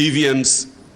EVMs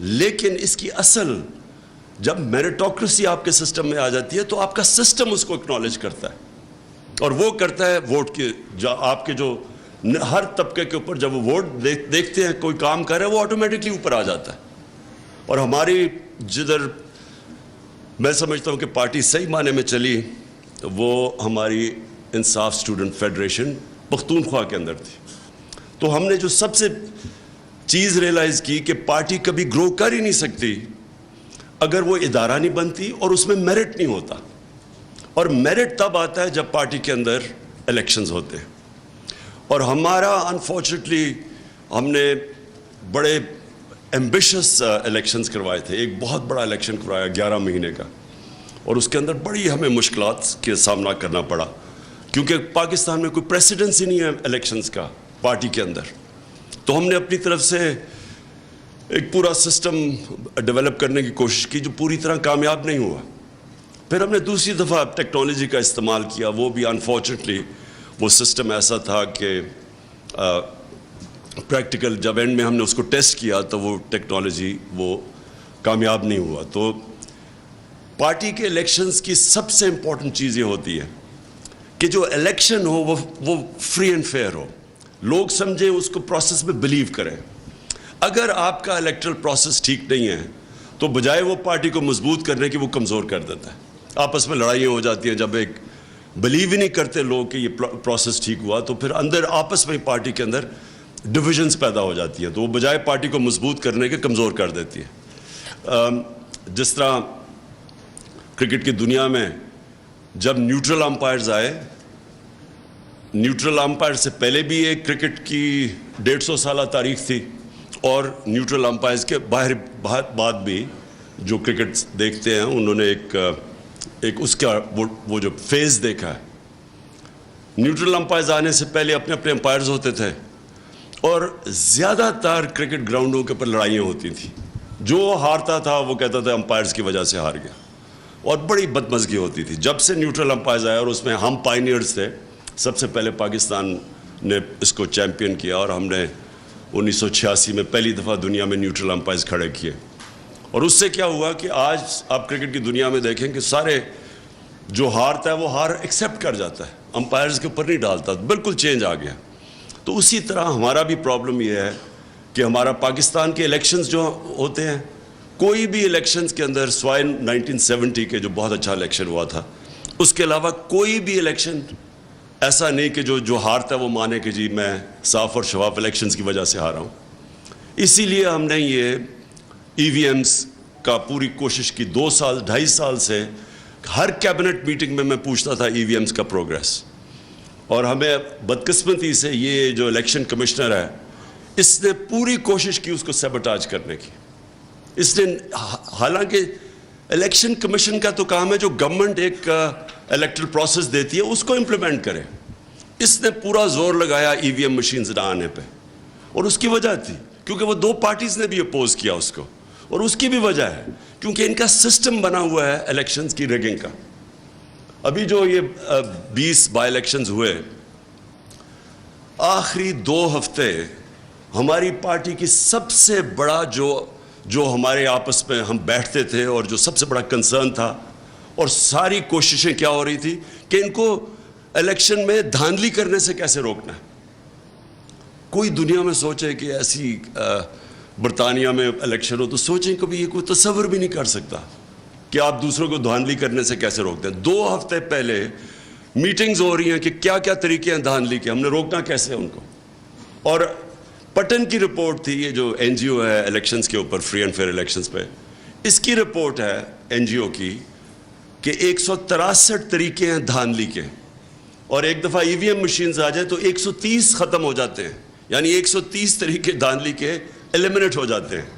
لیکن اس کی اصل جب میریٹوکریسی آپ کے سسٹم میں آ جاتی ہے تو آپ کا سسٹم اس کو اکنالج کرتا ہے اور وہ کرتا ہے ووٹ کے آپ کے جو ہر طبقے کے اوپر جب وہ ووٹ دیکھتے ہیں کوئی کام کر رہا ہے وہ آٹومیٹکلی اوپر آ جاتا ہے. اور ہماری جدھر میں سمجھتا ہوں کہ پارٹی صحیح معنی میں چلی وہ ہماری انصاف اسٹوڈنٹ فیڈریشن پختونخوا کے اندر تھی. تو ہم نے جو سب سے چیز ریئلائز کی کہ پارٹی کبھی گرو کر ہی نہیں سکتی اگر وہ ادارہ نہیں بنتی اور اس میں میرٹ نہیں ہوتا. اور میرٹ تب آتا ہے جب پارٹی کے اندر الیکشنز ہوتے ہیں. اور ہمارا انفارچونیٹلی ہم نے بڑے ایمبیشس الیکشنز کروائے تھے. ایک بہت بڑا الیکشن کروایا 11 مہینے کا اور اس کے اندر بڑی ہمیں مشکلات کے سامنا کرنا پڑا کیونکہ پاکستان میں کوئی پریسیڈنس ہی نہیں ہے الیکشنز کا پارٹی کے اندر. تو ہم نے اپنی طرف سے ایک پورا سسٹم ڈیولپ کرنے کی کوشش کی جو پوری طرح کامیاب نہیں ہوا. پھر ہم نے دوسری دفعہ ٹیکنالوجی کا استعمال کیا. وہ بھی انفارچونیٹلی وہ سسٹم ایسا تھا کہ پریکٹیکل جب اینڈ میں ہم نے اس کو ٹیسٹ کیا تو وہ ٹیکنالوجی وہ کامیاب نہیں ہوا. تو پارٹی کے الیکشنز کی سب سے امپورٹنٹ چیز یہ ہوتی ہے کہ جو الیکشن ہو وہ فری اینڈ فیئر ہو. لوگ سمجھیں اس کو پروسیس میں بلیو کریں. اگر آپ کا الیکٹرل پروسیس ٹھیک نہیں ہے تو بجائے وہ پارٹی کو مضبوط کرنے کی وہ کمزور کر دیتا ہے. آپس میں لڑائیاں ہو جاتی ہیں. جب ایک بلیو ہی نہیں کرتے لوگ کہ یہ پروسیس ٹھیک ہوا تو پھر اندر آپس میں پارٹی کے اندر ڈویژنز پیدا ہو جاتی ہیں تو وہ بجائے پارٹی کو مضبوط کرنے کے کمزور کر دیتی ہے. جس طرح کرکٹ کی دنیا میں جب نیوٹرل امپائرز آئے, نیوٹرل امپائر سے پہلے بھی ایک کرکٹ کی 150 سالہ تاریخ تھی اور نیوٹرل امپائرز کے باہر بعد بھی جو کرکٹ دیکھتے ہیں انہوں نے ایک اس کا وہ جو فیز دیکھا ہے. نیوٹرل امپائرز آنے سے پہلے اپنے اپنے امپائرز ہوتے تھے اور زیادہ تر کرکٹ گراؤنڈوں کے اوپر لڑائیاں ہوتی تھیں. جو ہارتا تھا وہ کہتا تھا امپائرز کی وجہ سے ہار گیا اور بڑی بدمزگی ہوتی تھی. جب سے نیوٹرل امپائرز آئے اور اس میں ہم پائنیئرز تھے, سب سے پہلے پاکستان نے اس کو چیمپئن کیا اور ہم نے 1986 میں پہلی دفعہ دنیا میں نیوٹرل امپائرز کھڑے کیے. اور اس سے کیا ہوا کہ آج آپ کرکٹ کی دنیا میں دیکھیں کہ سارے جو ہارتا ہے وہ ہار ایکسیپٹ کر جاتا ہے, امپائرز کے اوپر نہیں ڈالتا. بالکل چینج آ گیا. تو اسی طرح ہمارا بھی پرابلم یہ ہے کہ ہمارا پاکستان کے الیکشنز جو ہوتے ہیں, کوئی بھی الیکشنز کے اندر سوائے 1970 کے جو بہت اچھا الیکشن ہوا تھا, اس کے علاوہ کوئی بھی الیکشن ایسا نہیں کہ جو ہارتا ہے وہ مانے کہ جی میں صاف اور شفاف الیکشنز کی وجہ سے ہارا ہوں. اسی لیے ہم نے یہ ای وی ایمز کا پوری کوشش کی. 2.5 سال سے ہر کیبنٹ میٹنگ میں پوچھتا تھا ای وی ایمز کا پروگریس. اور ہمیں بدقسمتی سے یہ جو الیکشن کمشنر ہے اس نے پوری کوشش کی اس کو سیبوٹاج کرنے کی. اس نے حالانکہ الیکشن کمیشن کا تو کام ہے جو گورنمنٹ ایک الیکٹرل پروسیس دیتی ہے اس کو امپلیمنٹ کرے. اس نے پورا زور لگایا ای وی ایم مشینز نہ آنے پہ اور اس کی وجہ تھی کیونکہ وہ 2 پارٹیز نے بھی اپوز کیا اس کو. اور اس کی بھی وجہ ہے کیونکہ ان کا سسٹم بنا ہوا ہے الیکشنز کی ریگنگ کا. ابھی جو یہ 20 بائی الیکشنز ہوئے, آخری 2 ہفتے ہماری پارٹی کی سب سے بڑا جو ہمارے آپس میں ہم بیٹھتے تھے اور جو سب سے بڑا کنسرن تھا اور ساری کوششیں کیا ہو رہی تھی کہ ان کو الیکشن میں دھاندلی کرنے سے کیسے روکنا ہے. کوئی دنیا میں سوچے کہ ایسی برطانیہ میں الیکشن ہو تو سوچیں کبھی یہ کوئی تصور بھی نہیں کر سکتا کہ آپ دوسروں کو دھاندلی کرنے سے کیسے روکتے ہیں. 2 ہفتے پہلے میٹنگز ہو رہی ہیں کہ کیا کیا طریقے ہیں دھاندلی کے, ہم نے روکنا کیسے ان کو. اور پٹن کی رپورٹ تھی, یہ جو این جی او ہے الیکشنز کے اوپر فری اینڈ فیئر الیکشنز پہ, اس کی رپورٹ ہے این جی او کی کہ 163 طریقے ہیں دھاندلی کے اور ایک دفعہ ای وی ایم مشینز آ جائے تو 130 ختم ہو جاتے ہیں. یعنی 130 طریقے دھاندلی کے ایلیمنیٹ ہو جاتے ہیں.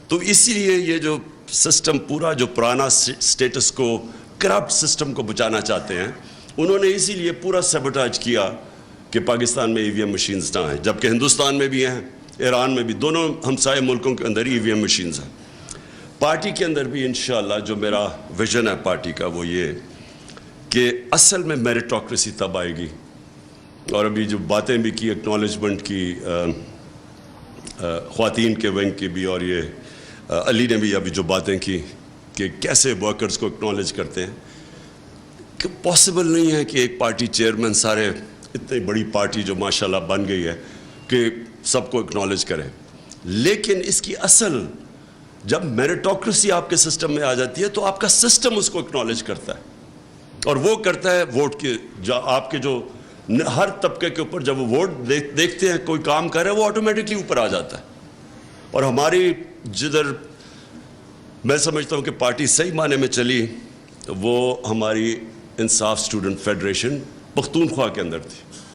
تو اسی لیے یہ جو سسٹم پورا جو پرانا سٹیٹس کو کرپٹ سسٹم کو بچانا چاہتے ہیں, انہوں نے اسی لیے پورا سیبوٹاج کیا کہ پاکستان میں ای وی ایم مشینز نہ آئیں. جبکہ ہندوستان میں بھی ہیں, ایران میں بھی, دونوں ہمسائے ملکوں کے اندر ای وی ایم مشینز ہیں. پارٹی کے اندر بھی انشاءاللہ جو میرا ویژن ہے پارٹی کا وہ یہ کہ اصل میں میریٹوکریسی تب آئے گی. اور ابھی جو باتیں بھی کی, ایکنالجمنٹ کی خواتین کے ونگ کی بھی, اور یہ علی نے بھی ابھی جو باتیں کی کہ کیسے ورکرز کو اکنالج کرتے ہیں, کہ پاسبل نہیں ہے کہ ایک پارٹی چیئرمین سارے اتنی بڑی پارٹی جو ماشاءاللہ بن گئی ہے کہ سب کو اکنالج کرے. لیکن اس کی اصل جب میریٹوکریسی آپ کے سسٹم میں آ جاتی ہے تو آپ کا سسٹم اس کو اکنالج کرتا ہے, اور وہ کرتا ہے ووٹ کے آپ کے جو ہر طبقے کے اوپر جب وہ ووٹ دیکھتے ہیں کوئی کام کر رہا ہے وہ آٹومیٹکلی اوپر آ جاتا ہے. اور ہماری جدھر میں سمجھتا ہوں کہ پارٹی صحیح معنی میں چلی وہ ہماری انصاف اسٹوڈنٹ فیڈریشن پختونخوا کے اندر تھی.